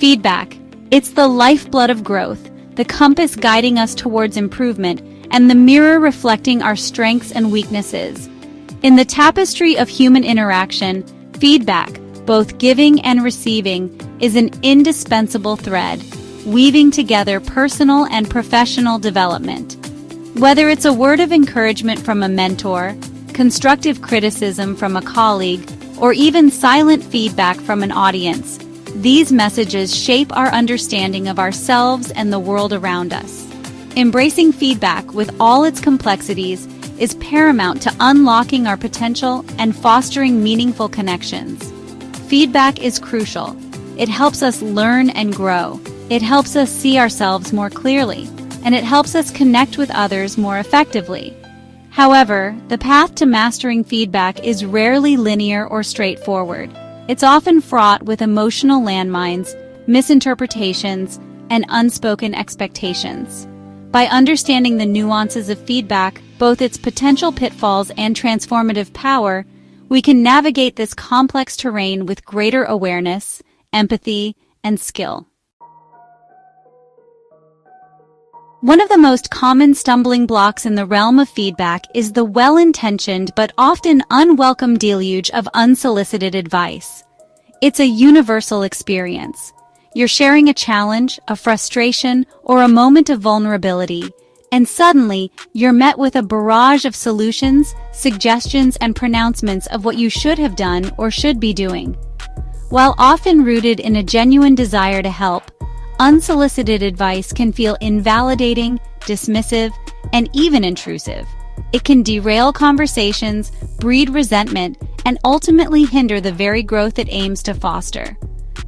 Feedback. It's the lifeblood of growth, the compass guiding us towards improvement, and the mirror reflecting our strengths and weaknesses. In the tapestry of human interaction, feedback, both giving and receiving, is an indispensable thread, weaving together personal and professional development. Whether it's a word of encouragement from a mentor, constructive criticism from a colleague, or even silent feedback from an audience, these messages shape our understanding of ourselves and the world around us. Embracing feedback with all its complexities is paramount to unlocking our potential and fostering meaningful connections. Feedback is crucial. It helps us learn and grow. It helps us see ourselves more clearly, and it helps us connect with others more effectively. However, the path to mastering feedback is rarely linear or straightforward. It's often fraught with emotional landmines, misinterpretations, and unspoken expectations. By understanding the nuances of feedback, both its potential pitfalls and transformative power, we can navigate this complex terrain with greater awareness, empathy, and skill. One of the most common stumbling blocks in the realm of feedback is the well-intentioned but often unwelcome deluge of unsolicited advice. It's a universal experience. You're sharing a challenge, a frustration, or a moment of vulnerability, and suddenly you're met with a barrage of solutions, suggestions, and pronouncements of what you should have done or should be doing. While often rooted in a genuine desire to help, unsolicited advice can feel invalidating, dismissive, and even intrusive. It can derail conversations, breed resentment, and ultimately hinder the very growth it aims to foster.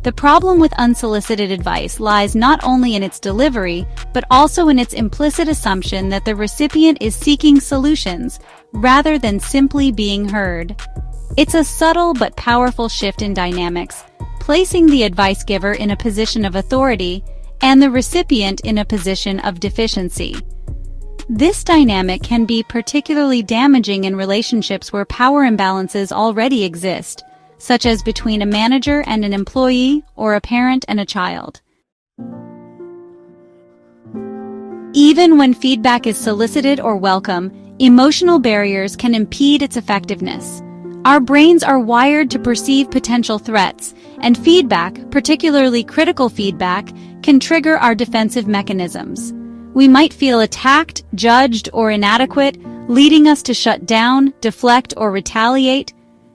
The problem with unsolicited advice lies not only in its delivery, but also in its implicit assumption that the recipient is seeking solutions rather than simply being heard. It's a subtle but powerful shift in dynamics, placing the advice giver in a position of authority and the recipient in a position of deficiency. This dynamic can be particularly damaging in relationships where power imbalances already exist, such as between a manager and an employee or a parent and a child. Even when feedback is solicited or welcome, emotional barriers can impede its effectiveness. Our brains are wired to perceive potential threats, and feedback, particularly critical feedback, can trigger our defensive mechanisms. We might feel attacked, judged, or inadequate, leading us to shut down, deflect, or retaliate.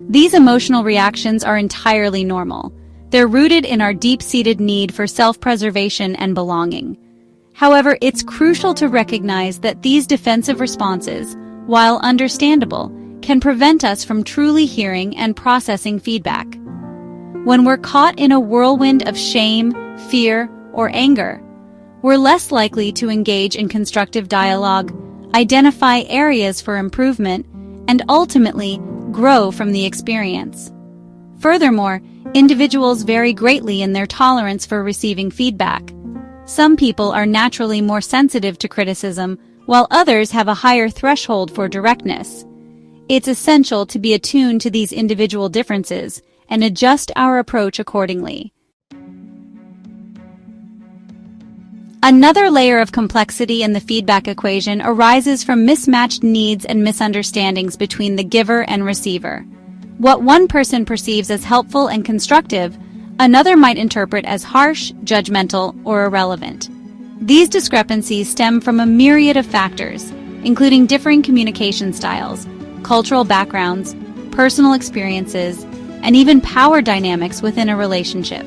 These emotional reactions are entirely normal. They're rooted in our deep-seated need for self-preservation and belonging. However, it's crucial to recognize that these defensive responses, while understandable, can prevent us from truly hearing and processing feedback. When we're caught in a whirlwind of shame, fear, or anger, we're less likely to engage in constructive dialogue, identify areas for improvement, and ultimately grow from the experience. Furthermore, individuals vary greatly in their tolerance for receiving feedback. Some people are naturally more sensitive to criticism, while others have a higher threshold for directness. It's essential to be attuned to these individual differences and adjust our approach accordingly. Another layer of complexity in the feedback equation arises from mismatched needs and misunderstandings between the giver and receiver. What one person perceives as helpful and constructive, another might interpret as harsh, judgmental, or irrelevant. These discrepancies stem from a myriad of factors, including differing communication styles, cultural backgrounds, personal experiences, and even power dynamics within a relationship.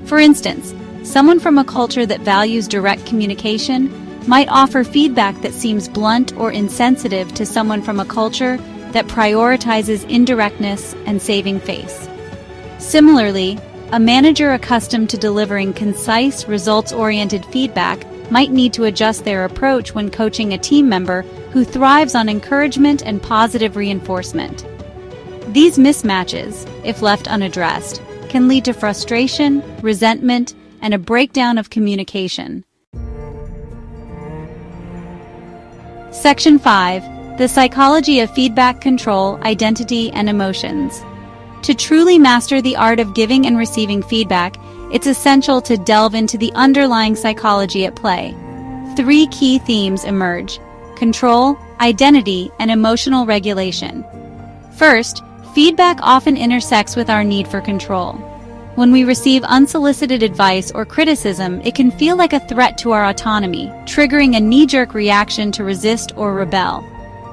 For instance, someone from a culture that values direct communication might offer feedback that seems blunt or insensitive to someone from a culture that prioritizes indirectness and saving face. Similarly, a manager accustomed to delivering concise, results-oriented feedback might need to adjust their approach when coaching a team member who thrives on encouragement and positive reinforcement. These mismatches, if left unaddressed, can lead to frustration, resentment, and a breakdown of communication. Section 5. The Psychology of Feedback Control, Identity, and Emotions. To truly master the art of giving and receiving feedback, it's essential to delve into the underlying psychology at play. 3 key themes emerge: control, identity, and emotional regulation. First, feedback often intersects with our need for control. When we receive unsolicited advice or criticism, it can feel like a threat to our autonomy, triggering a knee-jerk reaction to resist or rebel.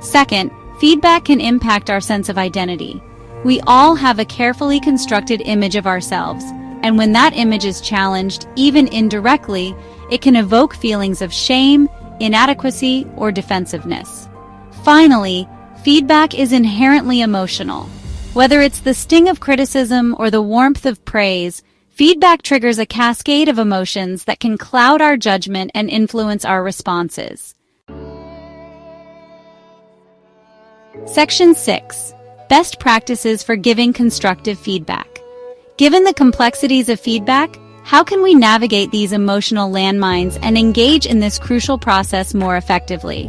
Second, feedback can impact our sense of identity. We all have a carefully constructed image of ourselves, and when that image is challenged, even indirectly, it can evoke feelings of shame, inadequacy, or defensiveness. Finally, feedback is inherently emotional. Whether it's the sting of criticism or the warmth of praise, feedback triggers a cascade of emotions that can cloud our judgment and influence our responses. Section 6. Best practices for giving constructive feedback. Given the complexities of feedback, how can we navigate these emotional landmines and engage in this crucial process more effectively?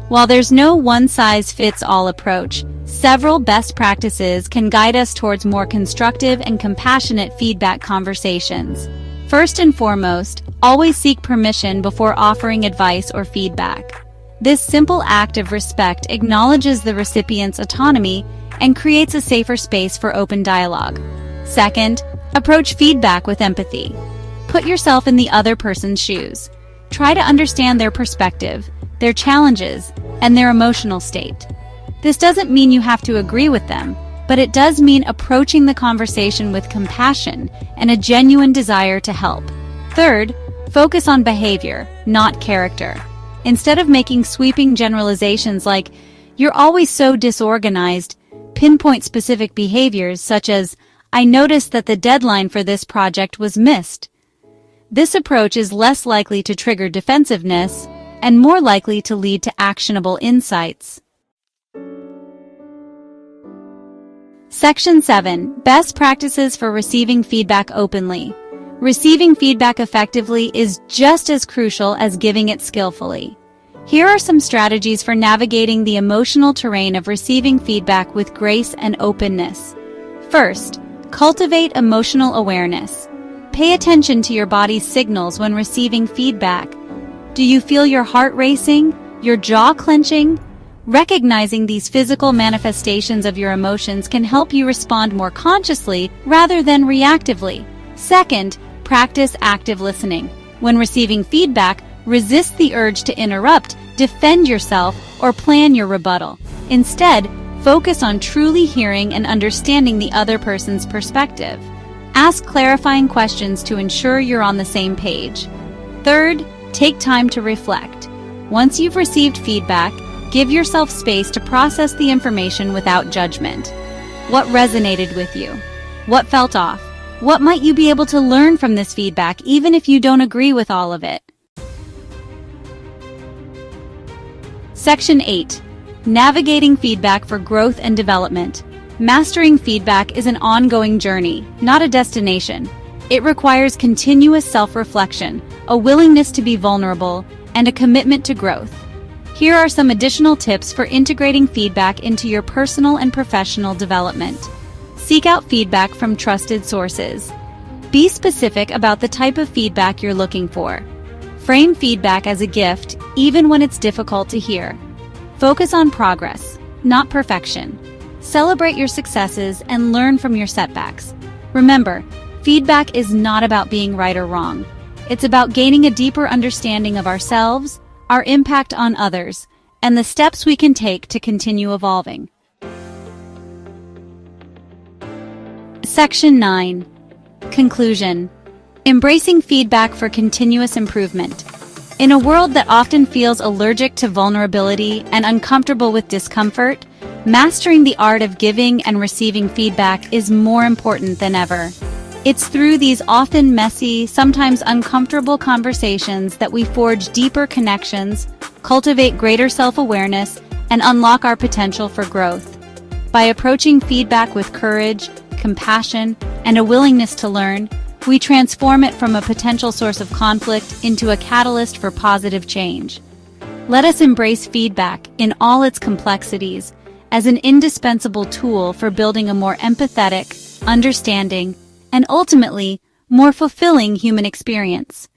While there's no one-size-fits-all approach, several best practices can guide us towards more constructive and compassionate feedback conversations. First and foremost, always seek permission before offering advice or feedback. This simple act of respect acknowledges the recipient's autonomy and creates a safer space for open dialogue. Second, approach feedback with empathy. Put yourself in the other person's shoes. Try to understand their perspective, their challenges, and their emotional state. This doesn't mean you have to agree with them, but it does mean approaching the conversation with compassion and a genuine desire to help. Third, focus on behavior, not character. Instead of making sweeping generalizations like, "You're always so disorganized," pinpoint specific behaviors such as, "I noticed that the deadline for this project was missed." This approach is less likely to trigger defensiveness and more likely to lead to actionable insights. Section 7. Best practices for receiving feedback openly. Receiving feedback effectively is just as crucial as giving it skillfully. Here are some strategies for navigating the emotional terrain of receiving feedback with grace and openness. First, cultivate emotional awareness. Pay attention to your body's signals when receiving feedback. Do you feel your heart racing, your jaw clenching? Recognizing these physical manifestations of your emotions can help you respond more consciously rather than reactively. Second, practice active listening. When receiving feedback, resist the urge to interrupt, defend yourself, or plan your rebuttal. Instead, focus on truly hearing and understanding the other person's perspective. Ask clarifying questions to ensure you're on the same page. Third, take time to reflect. Once you've received feedback, give yourself space to process the information without judgment. What resonated with you? What felt off? What might you be able to learn from this feedback even if you don't agree with all of it? Section 8. Navigating feedback for growth and development. Mastering feedback is an ongoing journey, not a destination. It requires continuous self-reflection, a willingness to be vulnerable, and a commitment to growth. Here are some additional tips for integrating feedback into your personal and professional development. Seek out feedback from trusted sources. Be specific about the type of feedback you're looking for. Frame feedback as a gift, even when it's difficult to hear. Focus on progress, not perfection. Celebrate your successes and learn from your setbacks. Remember, feedback is not about being right or wrong. It's about gaining a deeper understanding of ourselves, our impact on others, and the steps we can take to continue evolving. Section 9. Conclusion. Embracing feedback for continuous improvement. In a world that often feels allergic to vulnerability and uncomfortable with discomfort, mastering the art of giving and receiving feedback is more important than ever. It's through these often messy, sometimes uncomfortable conversations that we forge deeper connections, cultivate greater self-awareness, and unlock our potential for growth. By approaching feedback with courage, compassion, and a willingness to learn, we transform it from a potential source of conflict into a catalyst for positive change. Let us embrace feedback in all its complexities as an indispensable tool for building a more empathetic, understanding, and ultimately, more fulfilling human experience.